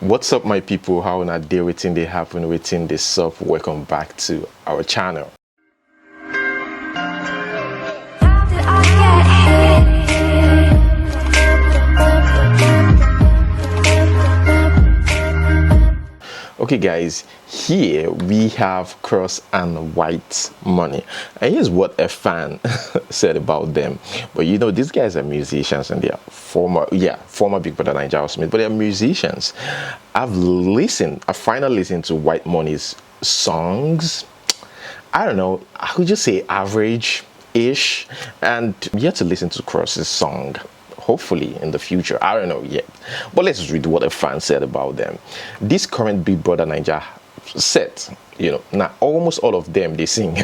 What's up, my people? How na day waiting they happen waiting this up? Welcome back to our channel. Okay guys, here we have Cross and White Money, and here's what a fan said about them. But you know, these guys are musicians and they are former Big Brother Nigerian Smith, but they're musicians. I've finally listened to White Money's songs. I don't know, I would just say average-ish, and yet to listen to Cross's song. Hopefully in the future, I don't know yet, but let's read what a fan said about them. This current Big Brother Nigeria set, you know, now almost all of them they sing.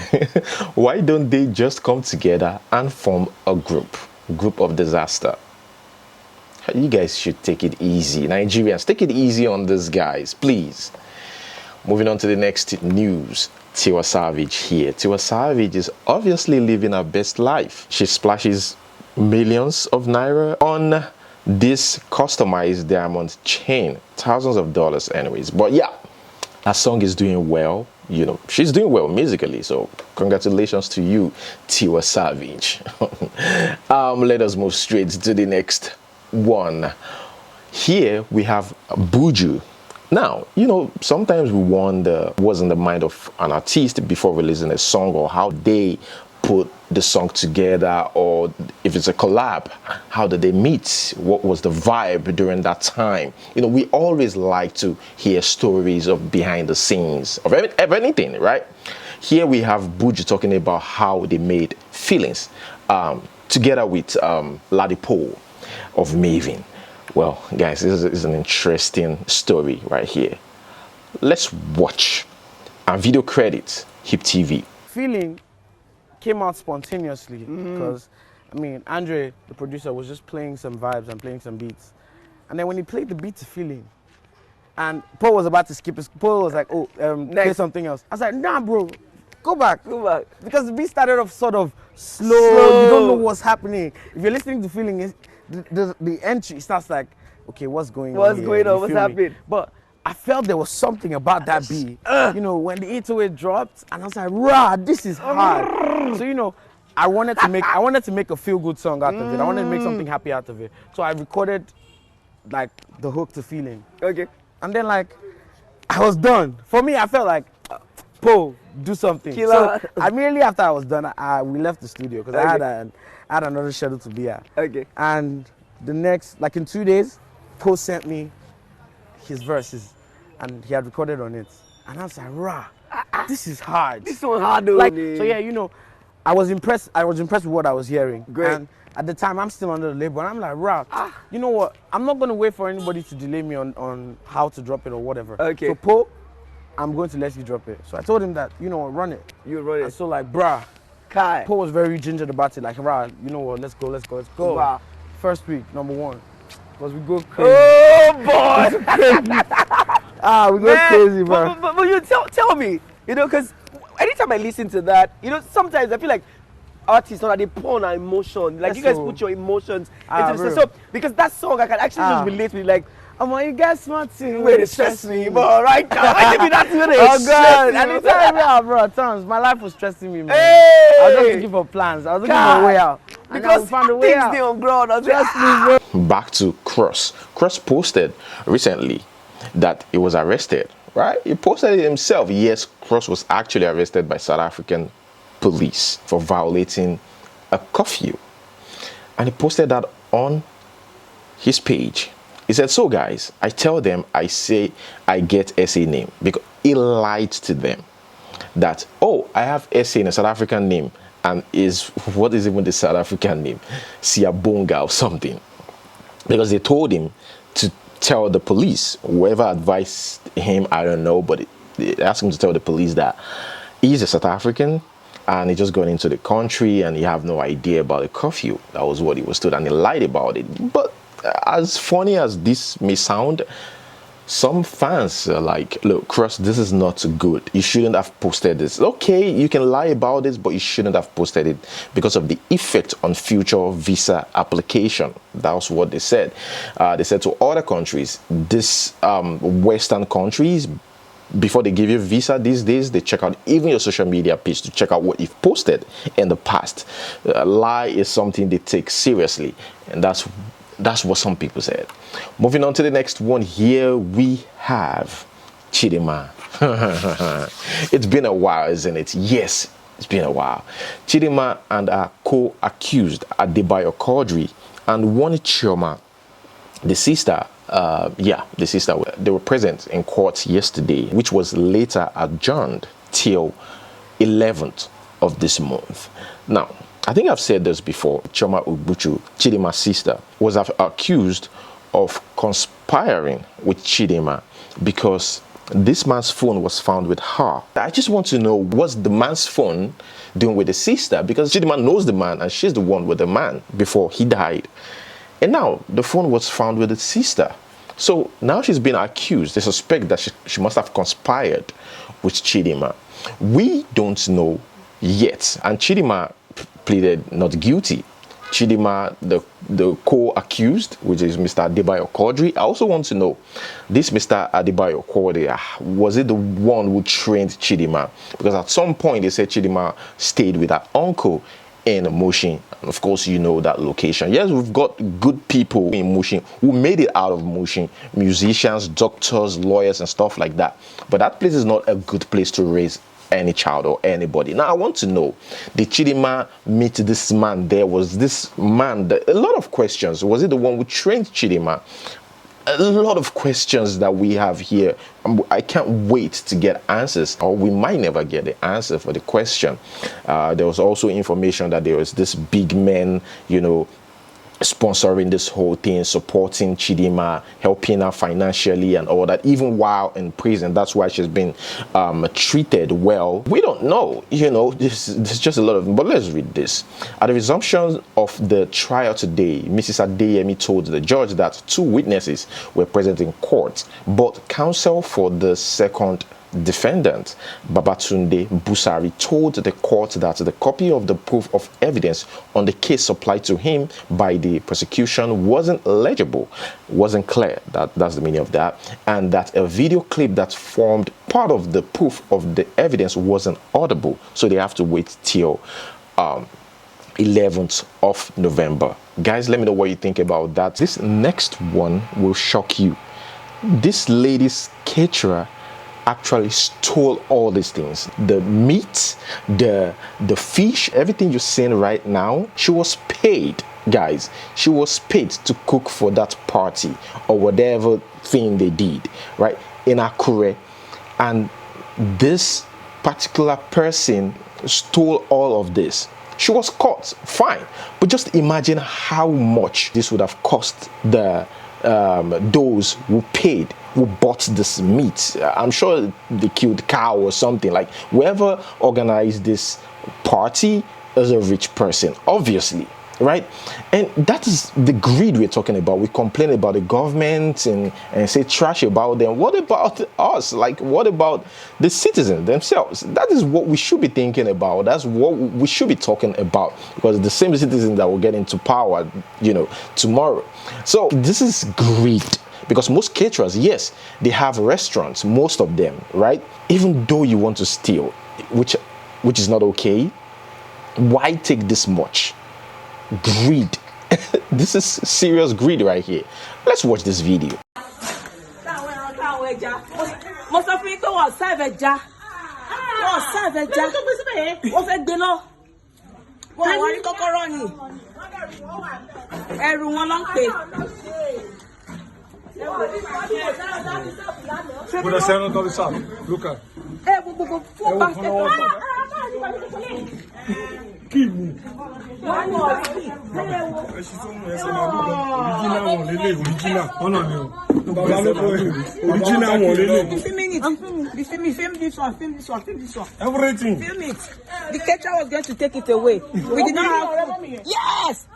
Why don't they just come together and form a group of disaster? You guys should take it easy. Nigerians, take it easy on these guys, please. Moving on to the next news. Tiwa Savage here. Tiwa Savage is obviously living her best life. She splashes millions of naira on this customized diamond chain, thousands of dollars anyways. But yeah, her song is doing well, you know, she's doing well musically, so congratulations to you, Tiwa Savage. Let us move straight to the next one. Here we have Buju. Now, you know, sometimes we wonder what's in the mind of an artist before releasing a song, or how they put the song together, or if it's a collab, how did they meet? What was the vibe during that time? You know, we always like to hear stories of behind the scenes of anything, right? Here we have Buju talking about how they made Feelings together with Ladipo of Maven. Well, guys, this is an interesting story right here. Let's watch. And video credits, Hip TV. Feeling came out spontaneously because, I mean, Andre, the producer, was just playing some vibes and playing some beats. And then when he played the beat to Feeling, and Paul was about to skip it, Paul was like, oh, play something else. I was like, nah, bro, go back. Because the beat started off sort of slow. You don't know what's happening. If you're listening to Feeling, the entry starts like, okay, what's going on here? What's happening? But I felt there was something about that beat. You know, when the 808 dropped, and I was like, rah, this is hard. So, you know, I wanted to make a feel-good song out of it. I wanted to make something happy out of it. So I recorded like the hook to Feeling. Okay. And then like I was done. For me, I felt like, Poe, do something. Killer. So immediately after I was done, we left the studio because I had another schedule to be at. Okay. And the next, like in 2 days, Poe sent me his verses, and he had recorded on it. And I was like, rah, this is hard. This one hard though. Like, so yeah, you know, I was impressed with what I was hearing. Great. And at the time, I'm still under the label, and I'm like, rah, you know what? I'm not going to wait for anybody to delay me on how to drop it or whatever. Okay. So Poe, I'm going to let you drop it. So I told him that, you know what, run it. You run it. And so like, brah, Poe was very gingered about it. Like, rah, you know what, let's go. Wow. First week, number one. Because we go crazy. Oh boy! We go crazy, bro. But you tell me, you know, because anytime I listen to that, you know, sometimes I feel like artists, or they pour on emotion. Like, you guys put your emotions into the song. So because that song, I can actually just relate with, like, you guys smart too. Wait, it stress me, but right now, I think that's what it is. Oh God! Anytime, bro, Tom's, my life was stressing me, man. Hey! I was just looking for plans. I was looking for a way out. Because we found a way out. On ground. Back to Cross. Cross posted recently that he was arrested, right? He posted it himself. Yes, Cross was actually arrested by South African police for violating a curfew. And he posted that on his page. He said, so guys, I tell them, I say I get SA name, because he lied to them that, oh, I have SA in a South African name, and what is even the South African name? Siabonga or something. Because they told him to tell the police, whoever advised him, I don't know, but they asked him to tell the police that he's a South African and he just got into the country and he have no idea about the curfew. That was what he was told, and he lied about it. But as funny as this may sound, some fans are like, look, Cross, this is not good. You shouldn't have posted this. Okay, you can lie about this, but you shouldn't have posted it because of the effect on future visa application. That was what they said. They said to other countries, this Western countries, before they give you a visa these days, they check out even your social media page to check out what you've posted in the past. Lie is something they take seriously, and that's what some people said. Moving on to the next one, here we have Chidinma. It's been a while, isn't it? Yes, it's been a while. Chidinma and our co-accused Adebayo Quadri and one Chioma, the sister, they were present in court yesterday, which was later adjourned till 11th of this month. Now, I think I've said this before. Chioma Ubuchu, Chidinma's sister, was accused of conspiring with Chidinma because this man's phone was found with her. I just want to know, what's the man's phone doing with the sister? Because Chidinma knows the man and she's the one with the man before he died. And now the phone was found with the sister. So now she's been accused. They suspect that she must have conspired with Chidinma. We don't know yet. And Chidinma pleaded not guilty. Chidinma, the co-accused, which is Mr. Adebayo Quadri. I also want to know, this Mr. Adebayo Quadri, was it the one who trained Chidinma? Because at some point they said Chidinma stayed with her uncle in Mushin. Of course, you know that location. Yes, we've got good people in Mushin who made it out of Mushin, musicians, doctors, lawyers, and stuff like that. But that place is not a good place to raise any child or anybody. Now, I want to know, did Chidinma meet this man there? Was this man a lot of questions? Was it the one who trained Chidinma? A lot of questions that we have here. I can't wait to get answers, or we might never get the answer for the question. There was also information that there was this big man, you know, sponsoring this whole thing, supporting Chidinma, helping her financially and all that, even while in prison. That's why she's been treated well. We don't know, you know, this is just a lot of, but let's read this. At the resumption of the trial today, Mrs. Adeyemi told the judge that 2 witnesses were present in court, but counsel for the second defendant, Babatunde Busari, told the court that the copy of the proof of evidence on the case supplied to him by the prosecution wasn't legible, wasn't clear, that's the meaning of that, and that a video clip that formed part of the proof of the evidence wasn't audible, so they have to wait till 11th of November. Guys, let me know what you think about that. This next one will shock you. This lady's caterer actually stole all these things, the meat, the fish, everything you're seeing right now. She was paid, guys. She was paid to cook for that party or whatever thing they did, right, in Akure. And this particular person stole all of this. She was caught, fine, but just imagine how much this would have cost the those who paid, who bought this meat. I'm sure they killed cow or something. Like, whoever organized this party is a rich person, obviously, right? And that is the greed we're talking about. We complain about the government and say trash about them. What about us? Like, what about the citizens themselves? That is what we should be thinking about. That's what we should be talking about, because the same citizens that will get into power, you know, tomorrow. So this is greed, because most caterers, yes, they have restaurants, most of them, right? Even though you want to steal, which is not okay, why take this much? Greed. This is serious greed right here. Let's watch this video. Everything. Film it. The catcher was going to take it away. We did not have food. Yes!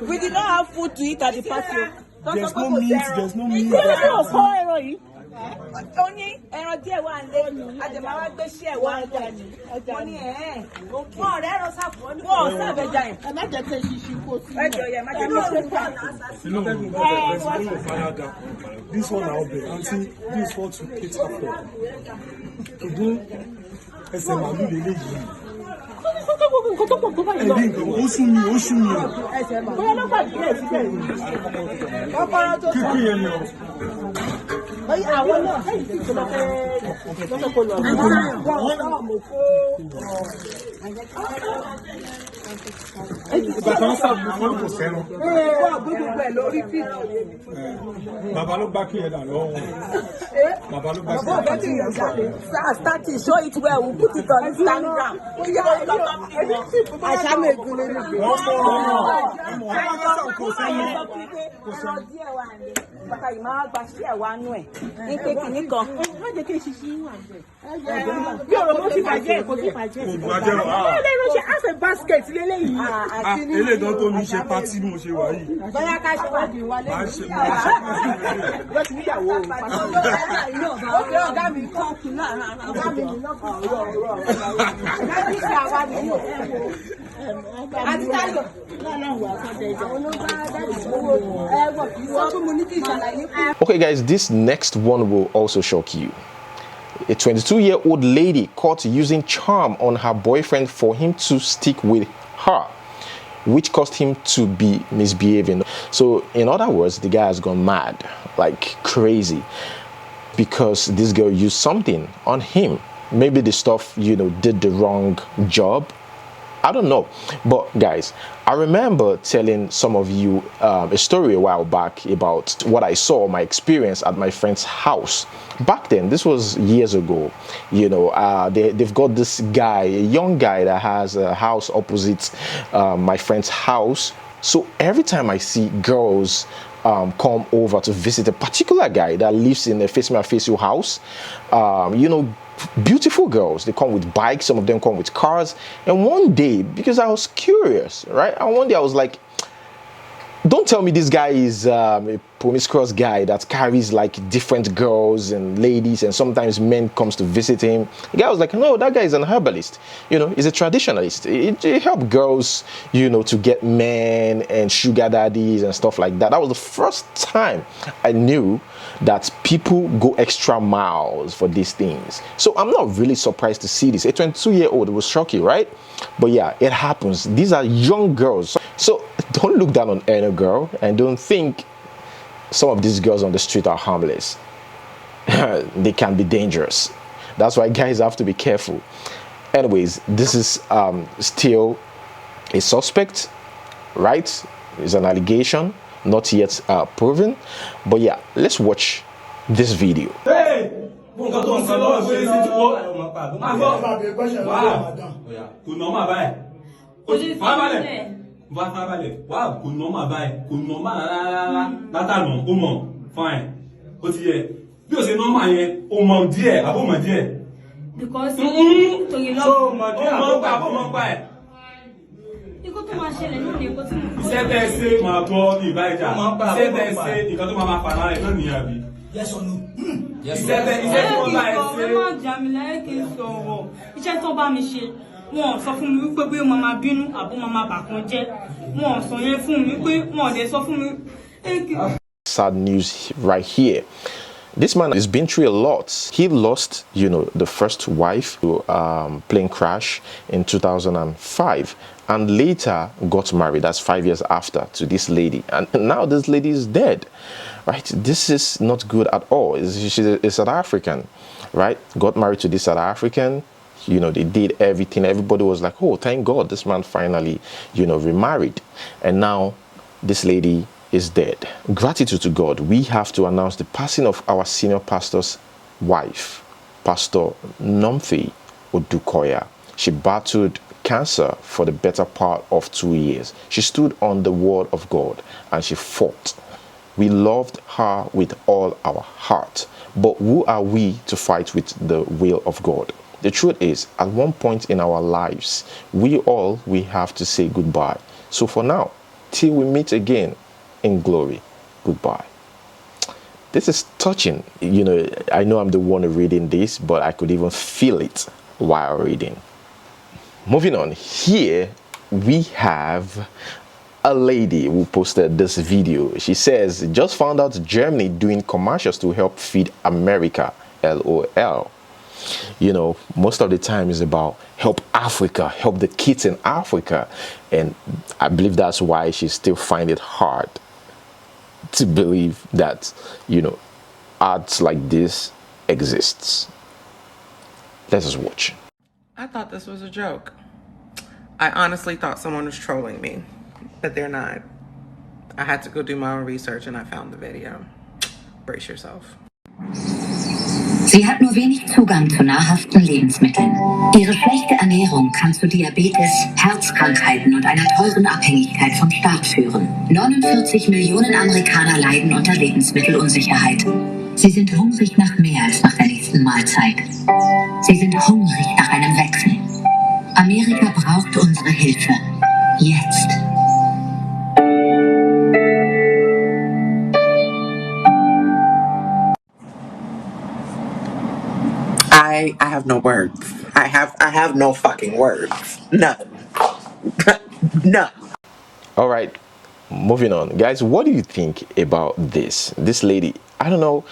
We did not have food to eat at the party. There's no meat. There's no meat. Only ẹran díẹ̀ wà lé àjẹmáwá gbé sí ẹ̀wà ọjà ni wọ́n ní wọ́n ọ̀rẹ́ ẹ̀rọ sàpọ̀ ní wọ́n sàbẹ̀jà yìí. Ẹ má jẹ́ kí ṣíṣí kó sí. Ẹ jọ yẹ má jẹ́ kí ṣíṣí kó sí. This one I'll be. Auntie, this is what to cater for. To do ẹsẹ̀ màálù lélẹ́yìí. Ẹ̀rí nǹkan ó sún mi o. Bóyá ló bá díẹ̀ síbẹ̀ yìí. Kọ́kọ́rọ́ tó sọ. Kíkí yẹn ni o. Àwọn náà ẹ̀yìn tí kò lọ fẹ́ kó lọ. Ìgbà tó ń sàbò fún kò fẹ́ràn. Wọ́n gbogbo ẹ̀ lórí fíìmù. Bàbá ló gbá kí ẹ dà lọ́wọ́. Bàbá ló gbá kí ẹ dà lọ́wọ́. Start it, show it well, we put it on Instagram. Àṣàmì ègún lórí ìgbé. Ẹran díẹ̀ wà ní. Bàtà yìí máa gba sí ẹ̀wà nú ẹ̀. Ní pé kìíní kan. Má jẹ́ kí n ṣiṣẹ́ wà bẹ́ẹ̀. Bí ọ̀rọ̀ mo ti bàjẹ́ kò ti bàjẹ́. Kò bàjẹ́ o. Ilé ìlú ṣe as a basket lélẹ́yìí. Eléyìí gan tó ní ṣe pátí bí mo ṣe wà yìí. Bóyá ká ṣe wádìí wálé. Wọ́n ti níyàwó o. Ọ̀gá mi kọ́ kí lára ọ̀gá mi lọ́kọ̀ ọ̀rọ̀. Ọ̀gá mi ṣe àwa nìyí. Àti Táyọ̀. Okay guys, this next one will also shock you. A 22-year-old lady caught using charm on her boyfriend for him to stick with her, which caused him to be misbehaving. So in other words, the guy has gone mad, like crazy, because this girl used something on him. Maybe the stuff, did the wrong job. I don't know. But guys, I remember telling some of you a story a while back about what I saw, my experience at my friend's house. Back then, this was years ago, they've got this guy, a young guy that has a house opposite my friend's house. So every time I see girls come over to visit a particular guy that lives in a face-me-face-you house, beautiful girls, they come with bikes, some of them come with cars. And one day, because I was curious, right, and one day I was like, don't tell me this guy is a promiscuous guy that carries like different girls and ladies, and sometimes men comes to visit him. The guy was like, no, that guy is an herbalist, he's a traditionalist. He helps girls, to get men and sugar daddies and stuff like that. That was the first time I knew that people go extra miles for these things. So I'm not really surprised to see this. A 22-year-old was shocking, right? But yeah, it happens. These are young girls. So don't look down on any girl, and don't think some of these girls on the street are harmless. They can be dangerous. That's why guys have to be careful. Anyways, this is still a suspect, right? It's an allegation, not yet proven. But yeah, let's watch this video. Hey! Va farabalẹ̀ wá kò normal báyìí kò normal rárá látànà ó mọ̀ fine ó ti yẹ bí ó ṣe normal yẹn ó mọ̀ díẹ̀ àbó mọ̀ díẹ̀. Because torí lọ́wọ́ ó mọ̀ pa àbó mọ̀ pa ẹ̀. Ikú tó máa ṣẹlẹ̀ náà ni ikú tí mo. Iṣẹ́ tẹ́ ṣe máa gbọ́ ní ìbáyìíjà iṣẹ́ tẹ́ ṣe nǹkan tó máa fà náà ẹ̀ lónìí àbí. Yes or no? Iṣẹ́ tó bá ẹ ṣe. Ẹ má jà mí láyé kí n sọ̀rọ̀ iṣẹ́ tó bá mi ṣe. Wọ́n sọ fún mi wípé bí wọ́n máa bínú àbó máa bàkan jẹ́. Wọ́n sọ yẹn fún mi pé wọ́n dẹ̀ sọ fún mi. Sad news right here. This man has been through a lot. He lost, the first wife to plane crash in 2005, and later got married. That's 5 years after, to this lady, and now this lady is dead. Right? This is not good at all. She's a South African, right? Got married to this South African. They did everything. Everybody was like, oh, thank God this man finally, remarried. And now this lady is dead. Gratitude to God. We have to announce the passing of our senior pastor's wife, Pastor Nomfi Odukoya. She battled cancer for the better part of 2 years. She stood on the word of God and she fought. We loved her with all our heart. But who are we to fight with the will of God? The truth is, at one point in our lives, we have to say goodbye. So for now, till we meet again in glory, goodbye. This is touching. You know, I know I'm the one reading this, but I could even feel it while reading. Moving on, here we have a lady who posted this video. She says, just found out Germany doing commercials to help feed America, LOL. You know, most of the time is about help Africa, help the kids in Africa. And I believe that's why she still find it hard to believe that, you know, arts like this exists. Let's just watch. I thought this was a joke. I honestly thought someone was trolling me, but they're not. I had to go do my own research and I found the video. Brace yourself. Sie hat nur wenig Zugang zu nahrhaften Lebensmitteln. Ihre schlechte Ernährung kann zu Diabetes, Herzkrankheiten und einer teuren Abhängigkeit vom Staat führen. 49 Millionen Amerikaner leiden unter Lebensmittelunsicherheit. Sie sind hungrig nach mehr als nach der nächsten Mahlzeit. Sie sind hungrig nach einem Wechsel. Amerika braucht unsere Hilfe. Jetzt. I have no words. I have no fucking words. None. None. All right, moving on. Guys, what do you think about this lady? I don't know,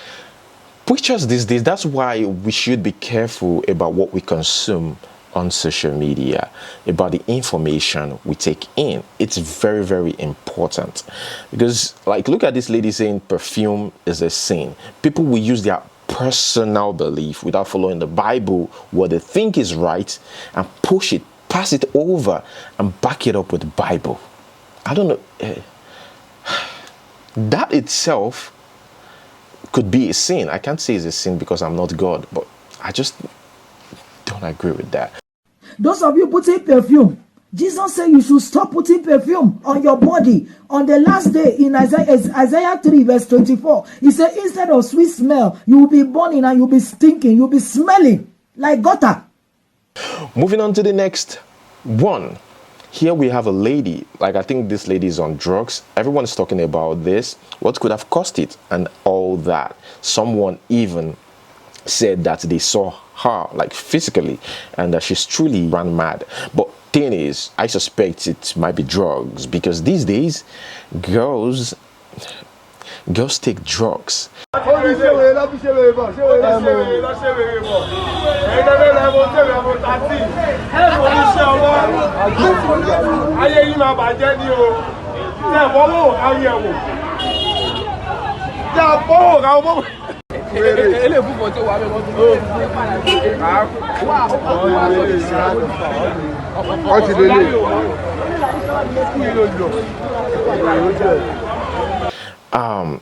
pictures these days, that's why we should be careful about what we consume on social media, about the information we take in. It's very, very important, because like, look at this lady saying perfume is a sin. People will use their personal belief without following the Bible, what they think is right, and push it, pass it over, and back it up with Bible. I don't know. That itself could be a sin. I can't say it's a sin because I'm not God, but I just don't agree with that. Those of you putting perfume, Jesus said you should stop putting perfume on your body. On the last day in Isaiah 3 verse 24, he said instead of sweet smell, you will be burning and you'll be stinking, you'll be smelling like gutter. Moving on to the next one. Here we have a lady, like I think this lady is on drugs. Everyone's talking about this. What could have caused it and all that. Someone even said that they saw her like physically and that she's truly ran mad. But thing is, I suspect it might be drugs, because these days girls take drugs.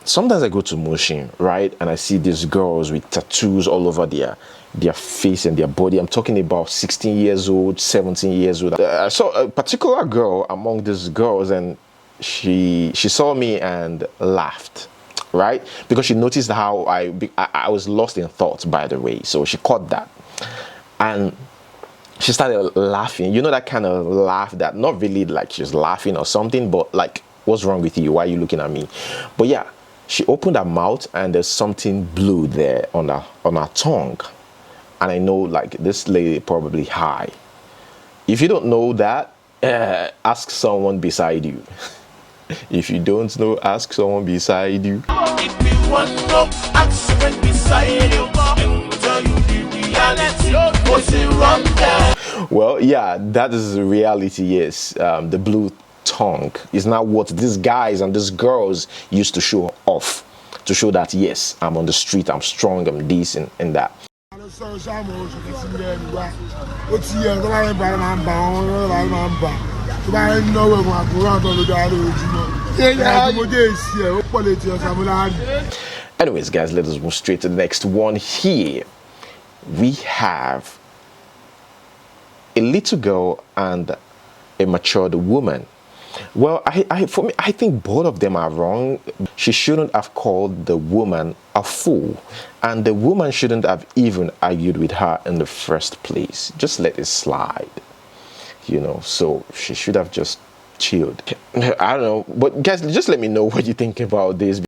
Sometimes I go to Mushin, right, and I see these girls with tattoos all over their face and their body. I'm talking about 16 years old, 17 years old. I saw a particular girl among these girls, and she saw me and laughed, right, because she noticed how I was lost in thought, by the way. So she caught that, and she started laughing. You know, that kind of laugh that not really like she's laughing or something, but like, what's wrong with you? Why are you looking at me? But yeah, she opened her mouth and there's something blue there on her tongue. And I know like this lady probably high. If you don't know that, ask someone beside you. If you don't know, ask someone beside you. If you want to ask someone beside you, and tell you the reality, what's wrong there? Well, yeah, that is the reality, yes. The blue tongue is not what these guys and these girls used to show off, to show that yes, I'm on the street, I'm strong, I'm decent, and that. Anyways, guys, let us move straight to the next one. Here we have a little girl and a matured woman. Well, for me, I think both of them are wrong. She shouldn't have called the woman a fool, and the woman shouldn't have even argued with her in the first place. Just let it slide, you know. So she should have just chilled. I don't know, but guys, just let me know what you think about this.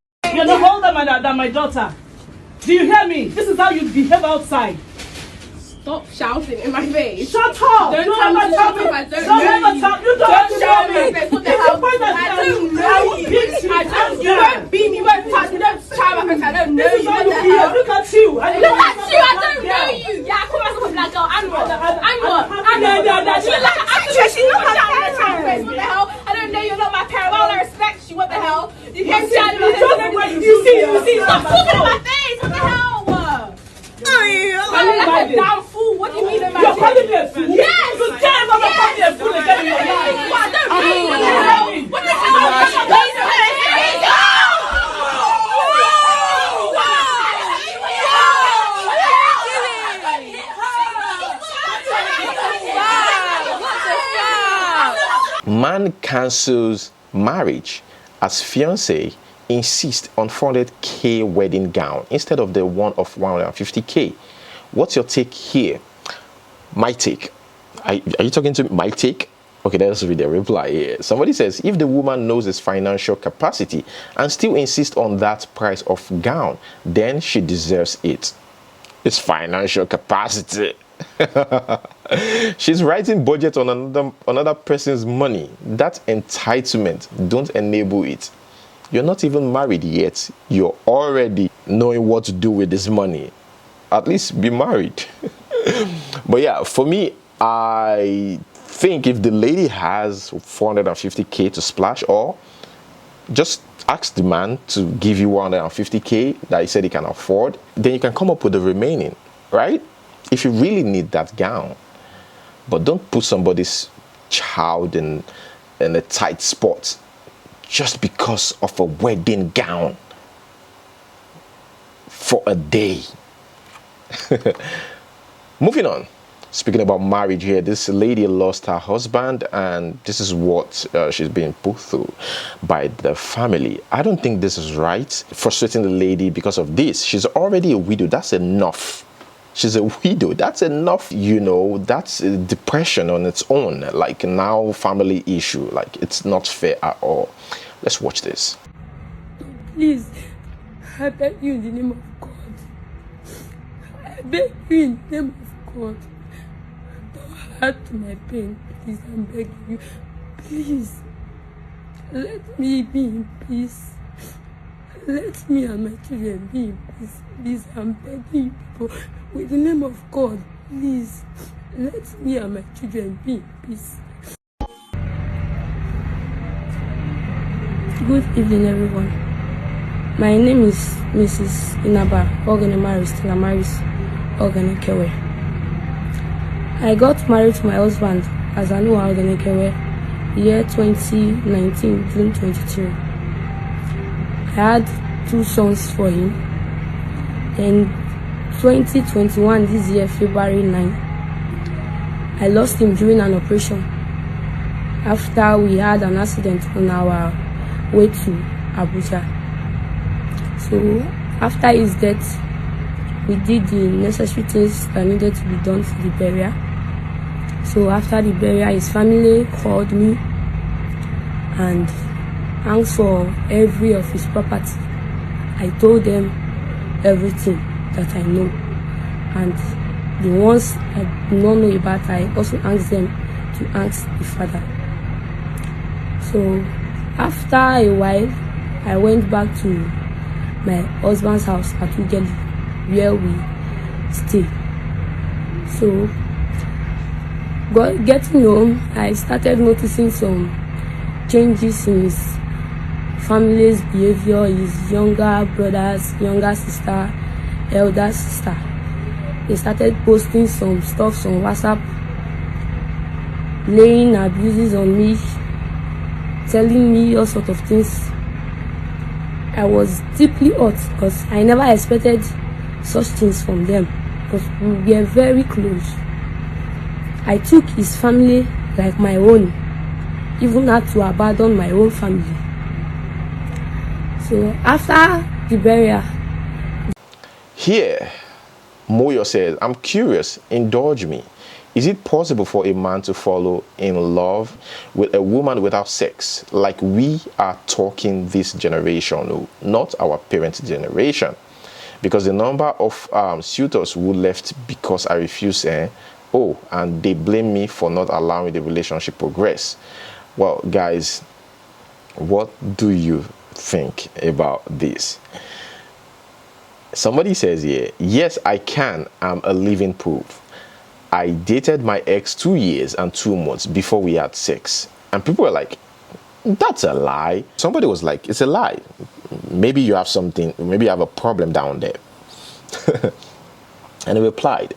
than my daughter. Do you hear me? This is how you behave outside. Stop shouting in my face. Shut up! Don't ever tell me if I don't know you. Don't shout me. What the hell? I don't know you. You won't beat me, you won't touch me, don't shout my face. I don't know you. What the hell? Look at you. Look at you, I don't know you. Yeah, I call myself a black girl. And what? She's like an actress. She's not my parent. What the hell? I don't know you're not my parent. Why would I respect you? What the hell? You came shouting my face. You see. Stop talking in my face. What the hell? I'm a damn fool. What do you mean imagine? You're calling me a fool? Yes! You can't ever call me a fool again in your life. I don't mean what the hell? What the hell? Man cancels marriage as fiancé insist on 400k wedding gown instead of the one of 150k. What's your take here? My take. Are you talking to my take? Okay, let's read the reply here. Somebody says, if the woman knows his financial capacity and still insists on that price of gown, then she deserves it. It's financial capacity. She's writing budget on another person's money. That entitlement, don't enable it. You're not even married yet. You're already knowing what to do with this money. At least be married. But yeah, for me, I think if the lady has 450k to splash, or just ask the man to give you 150k that he said he can afford, then you can come up with the remaining, right? If you really need that gown. But don't put somebody's child in a tight spot just because of a wedding gown for a day. Moving on. Speaking about marriage here, this lady lost her husband, and this is what she's being put through by the family. I don't think this is right. Frustrating the lady because of this. She's already a widow. That's enough. She's a widow. That's enough. You know, that's depression on its own. Like, now family issue. Like, it's not fair at all. Let's watch this. Please, I beg you in the name of God. I beg you in the name of God. Don't add to my pain. Please, I'm begging you. Please, let me be in peace. Let me and my children be in peace. Please, I'm begging you people. With the name of God, please, let me and my children be in peace. Good evening, everyone. My name is Mrs. Inaba Oganemaris Telamaris Oganekewe. I got married to my husband as Anua Oganekewe, year 2019, June 22. I had 2 sons for him. In 2021, this year, February 9, I lost him during an operation after we had an accident on our way to Abuja. So after his death, we did the necessary things that needed to be done for the burial. So after the burial, his family called me and asked for every of his property. I told them everything that I know, and the ones I do not know about, I also asked them to ask the father. So after a while, I went back to my husband's house at Ugeli, where we stay. So getting home, I started noticing some changes in his family's behavior. His younger brothers, younger sister, elder sister, they started posting some stuff on WhatsApp, laying abuses on me, telling me all sorts of things. I was deeply hurt because I never expected such things from them, because we were very close. I took his family like my own, even had to abandon my own family. So after the burial, here, Moyo says, I'm curious, indulge me. Is it possible for a man to fall in love with a woman without sex? Like we are talking this generation, not our parents' generation. Because the number of suitors who left because I refused, and they blame me for not allowing the relationship progress. Well, guys, what do you think about this? Somebody says here, yes, I can. I'm a living proof. I dated my ex 2 years and 2 months before we had sex. And people were like, that's a lie. Somebody was like, it's a lie. Maybe you have something, maybe you have a problem down there. And he replied,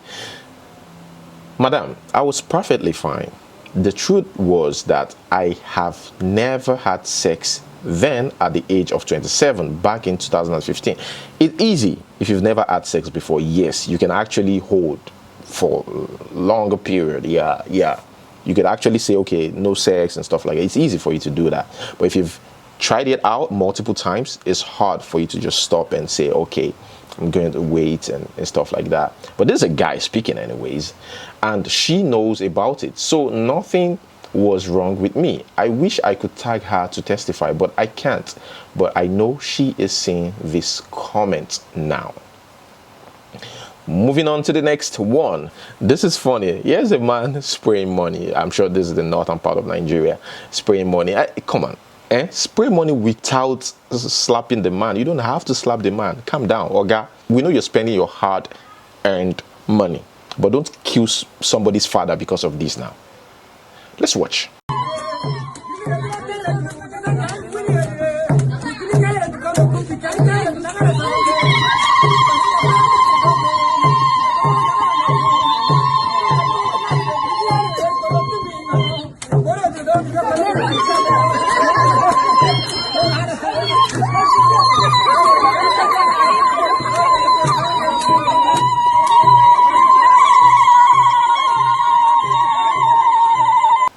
Madam, I was perfectly fine. The truth was that I have never had sex then at the age of 27 back in 2015. It's easy if you've never had sex before. Yes, you can actually hold for a longer period. Yeah. You could actually say, okay, no sex and stuff like that. It's easy for you to do that. But if you've tried it out multiple times, it's hard for you to just stop and say, okay, I'm going to wait and stuff like that. But there's a guy speaking anyways, and she knows about it. So nothing was wrong with me. I wish I could tag her to testify, but I can't. But I know she is seeing this comment now. Moving on to the next one. This is funny. Here's a man spraying money. I'm sure this is the northern part of Nigeria. Spraying money. Come on. Spray money without slapping the man. You don't have to slap the man. Calm down, Oga. We know you're spending your hard-earned money. But don't kill somebody's father because of this now. Let's watch.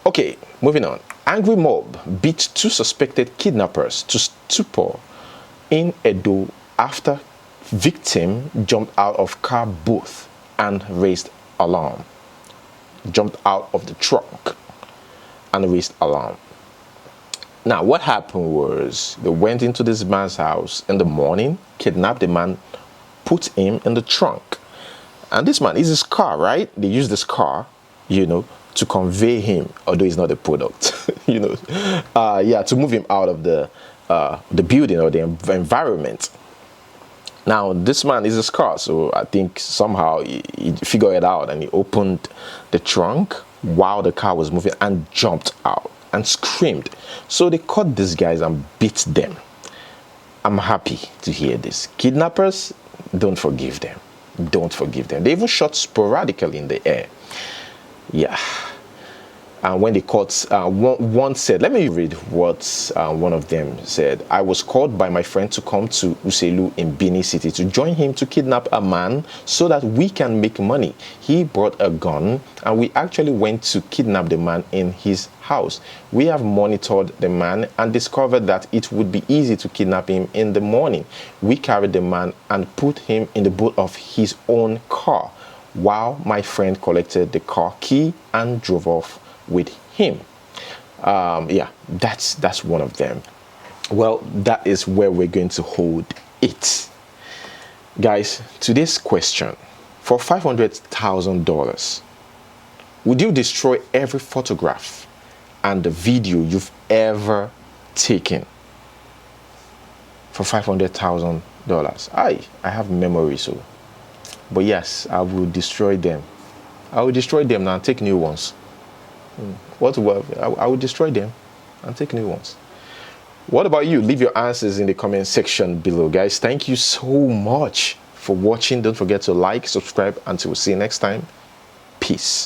Okay, moving on. Angry mob beat 2 suspected kidnappers to stupor in Edo after victim jumped out of car booth and raised alarm. Jumped out of the trunk and raised alarm. Now, what happened was they went into this man's house in the morning, kidnapped the man, put him in the trunk. And this man is his car, right? They use this car, to convey him, although he's not a product, to move him out of the building or the environment. Now, this man is his car, so I think somehow he figured it out and he opened the trunk while the car was moving and jumped out and screamed. So they caught these guys and beat them. I'm happy to hear this. Kidnappers, don't forgive them. Don't forgive them. They even shot sporadically in the air. Yeah. And when they caught, one said, let me read what one of them said. I was called by my friend to come to Uselu in Benin City to join him to kidnap a man so that we can make money. He brought a gun and we actually went to kidnap the man in his house. We have monitored the man and discovered that it would be easy to kidnap him in the morning. We carried the man and put him in the boot of his own car while my friend collected the car key and drove off with him. That's one of them. Well, that is where we're going to hold it. Guys, today's question: for $500,000, would you destroy every photograph and the video you've ever taken for $500,000? I have memory, so. But yes, I will destroy them. I will destroy them now and take new ones. I will destroy them and take new ones. What about you? Leave your answers in the comment section below, guys. Thank you so much for watching. Don't forget to like, subscribe. Until we see you next time. Peace.